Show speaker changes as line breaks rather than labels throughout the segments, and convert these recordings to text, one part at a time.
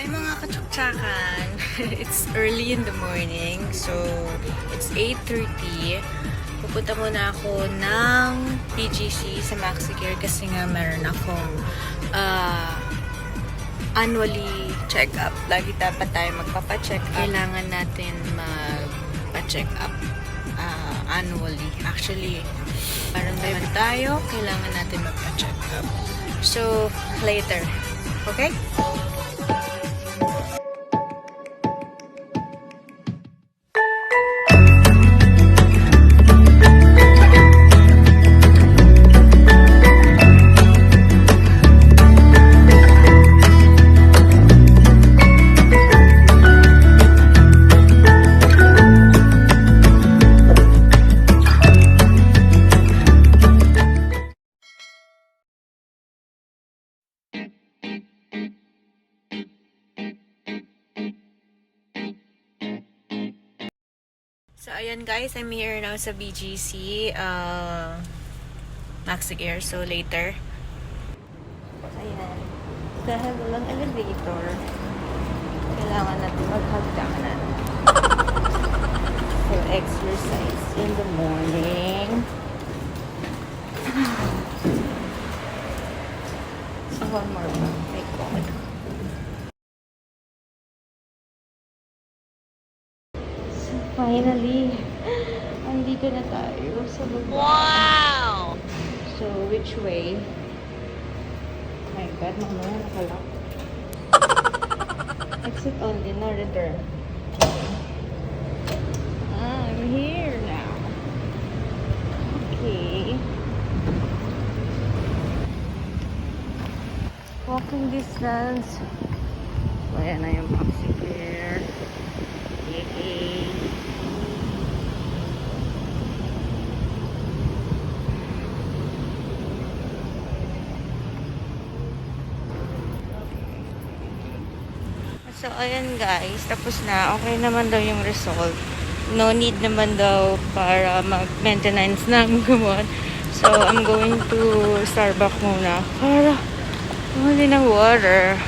Hi mga katsuksakan! It's early in the morning. So, it's 8:30. Pupunta muna ako ng PGC sa MaxiCare kasi nga meron akong annually check-up. Lagi dapat tayo magpapa-check up. Kailangan natin magpa-check up annually. Actually, parang naman tayo, kailangan natin magpa-check up. So, later. Okay? So, ayan guys, I'm here now sa BGC, MaxiCare. So, later. Ayan. Dahil walang elevator, kailangan natin maghagdanan. So, exercise in the morning. So, one more one. My God. Finally, andito na tayo sa baba. Wow! So, which way? My God, mamaya nakalak. Exit only, no return. I'm here now. Okay. Walking distance. So, ayan na yung MaxiCare. Yay! So, ayan guys. Tapos na. Okay naman daw yung result. No need naman daw para mag-maintenance ng gamot. So, I'm going to Starbucks muna para bumili ng water.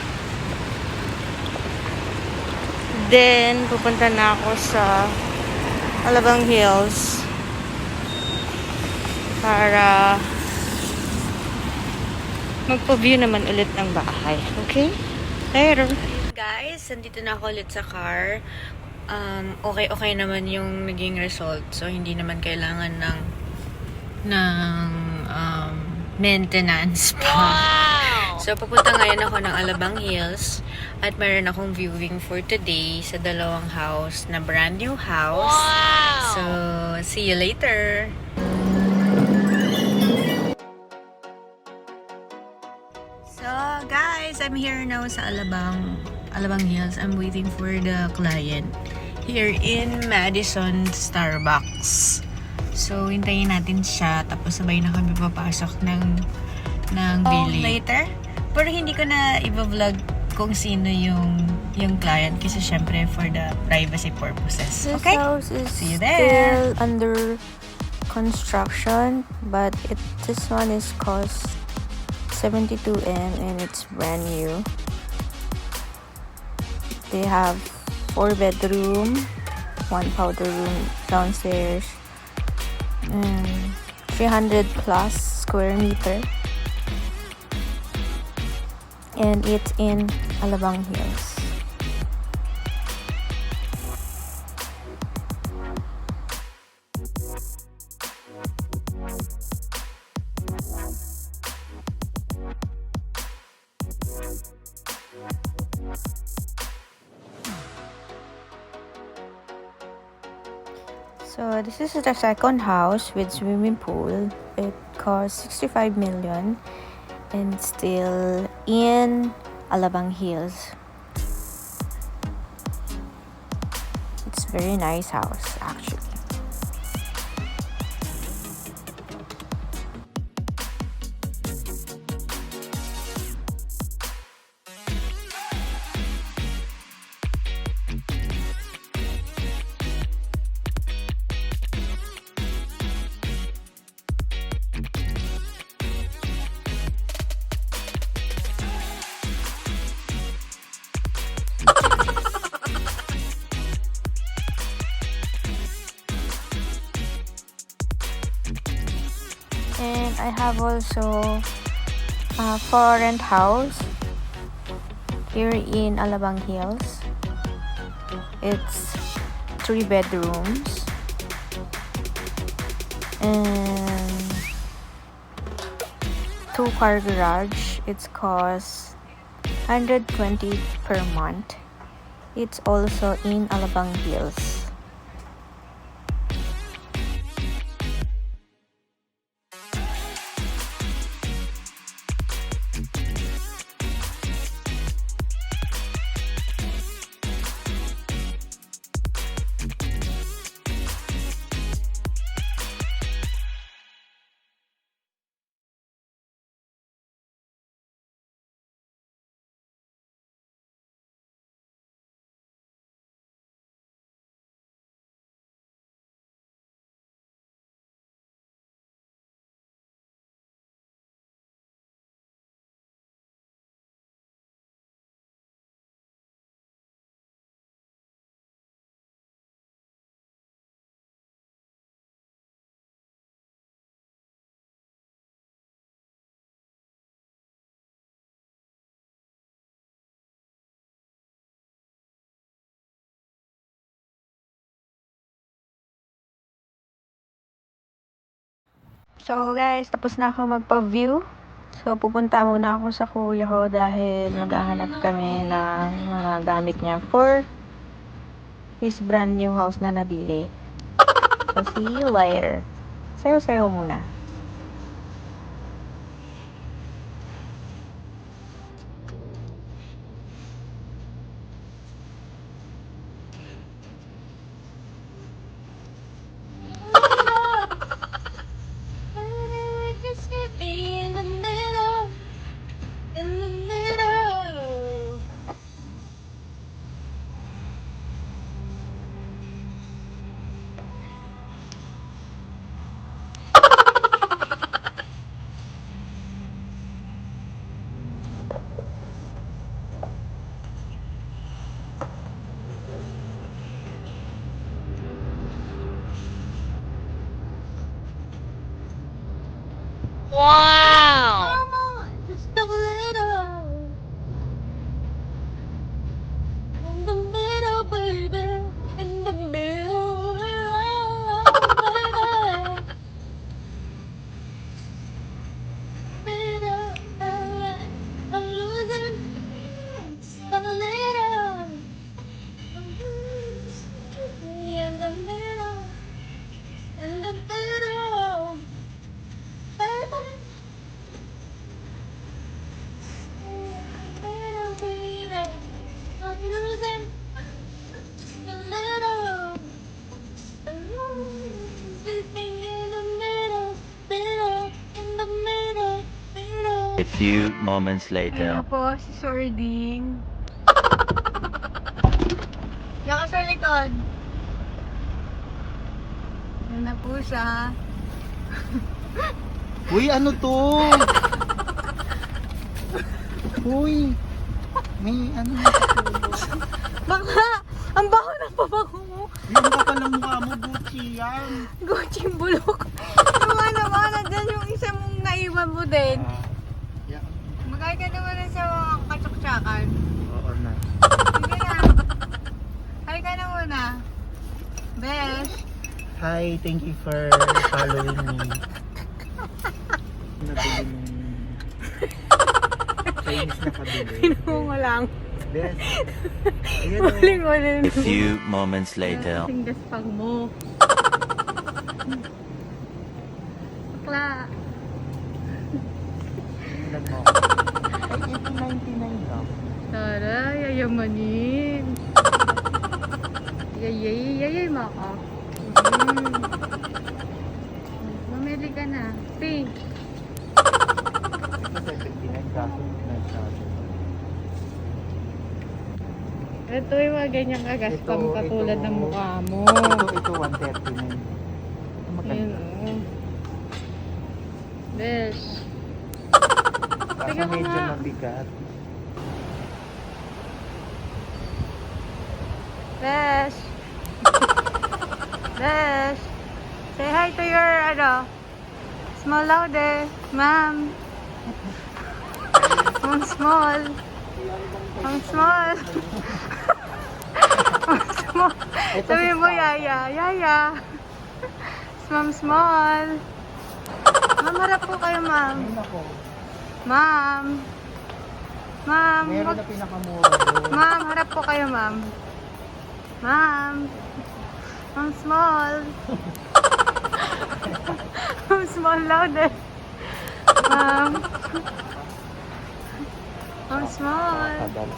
Then, pupunta na ako sa Alabang Hills para magpa-view naman ulit ng bahay. Okay? Later! Guys, nandito na ako ulit sa car. Okay naman yung naging result. So, hindi naman kailangan ng maintenance pa. Wow! So, papunta ngayon ako ng Alabang Hills. At meron akong viewing for today sa dalawang house na brand new house. Wow! So, see you later! So, guys, I'm here now sa Alabang Hills. I'm waiting for the client here in Madison Starbucks. So, hintayin natin siya. Tapos, sabay na kami papasok ng Billy. Later? Pero hindi ko na i-vlog kung sino yung client kasi syempre for the privacy purposes. Okay?
This house is
See you there.
still under construction, but this one is cost 72M and it's brand new. They have 4 bedroom, 1 powder room downstairs, and 300 plus square meter. And it's in Alabang Hills. So this is the second house with swimming pool. It cost 65 million and still in Alabang Hills. It's very nice house actually. I have also a for rent house here in Alabang Hills. It's 3 bedrooms and 2-car garage. It's cost 120 per month. It's also in Alabang Hills. So guys, tapos na ako magpa-view. So pupunta muna ako sa kuya ko dahil maghahanap kami ng mga gamit niya for his brand new house na nabili. So see you later. Sayo-sayo muna.
Wow!
Just a little in the middle, baby. In the middle, baby. Middle, I'm losing a little. I'm losing in the middle, in the middle, baby. I'm losing a little. I'm losing in the middle, middle, in the middle, middle.
A few moments later.
Ayan po, si Sording. Yan ka sa likod. Yan na po siya.
Uy, ano to? Uy, may ano na
Bakla! Ang baho ng pabango mo.
yung kapal ng mukha mo, Gucci yan.
Gucci yung bulok. Yung naman, nandyan yung isa mong naiwan mo din.
Yeah.
Magkaya ka naman na sa mga katsok-tsakan.
Oo na.
Sige na. Hi ka na muna. Bes.
Hi, thank you for following me. Nabili mo. Chinese na kabili.
Pinuho mo lang.
Best. Ayan o.
Uling-uling.
A few moments later.
Kasing gaspang mo. Bakla.
Ilan mo? Ay, ito 99 lang.
Tara, yayamanin. Yayay maka. Mamili ka na. Pink.
Ito 79 kaso nagsabi.
Ito yung mga ganyang kagaspang
Ito,
katulad
ito.
ng mukha mo.
Ito 139.
Ayun,
Maganda.
oo. Besh.
Kaso
Tingnan ko
medyo
nga.
mabigat.
Besh. Besh. Say hi to your,
Small louder. Ma'am. Ma'am small. Ma'am small. Ma'am small. Sabi mo, Yaya. Yaya. Ma'am small. Ma'am, harap po kayo, ma'am.
Ayun ako.
Ma'am. Ma'am.
Meron na pinakamura doon.
Ma'am, harap po kayo, ma'am. Ma'am. Ma'am small. Ma'am small louder. Ma'am. Ma'am small.
Tagal.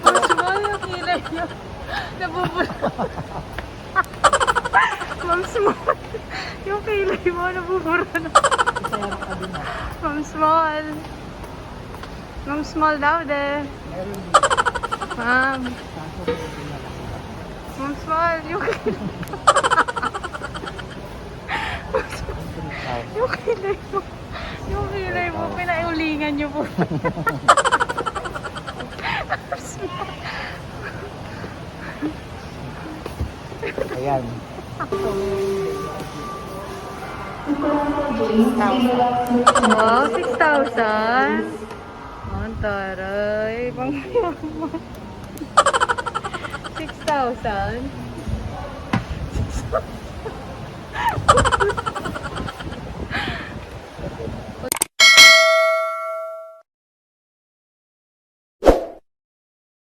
Ma'am small yung kilay niyo. Nabubula. Ma'am small. Yung kilay mo nabubura na.
Isayang ka din ah.
Ma'am small. Ma'am small louder.
Meron din.
Ma'am.
Kaso meron din na lang.
Ma'am small. Yung kilay. Yung kilay mo. Yung kilay mo. Pinaulingan niyo po.
Ayan.
Wow, 6,000. Ang taray. Pang 6,000.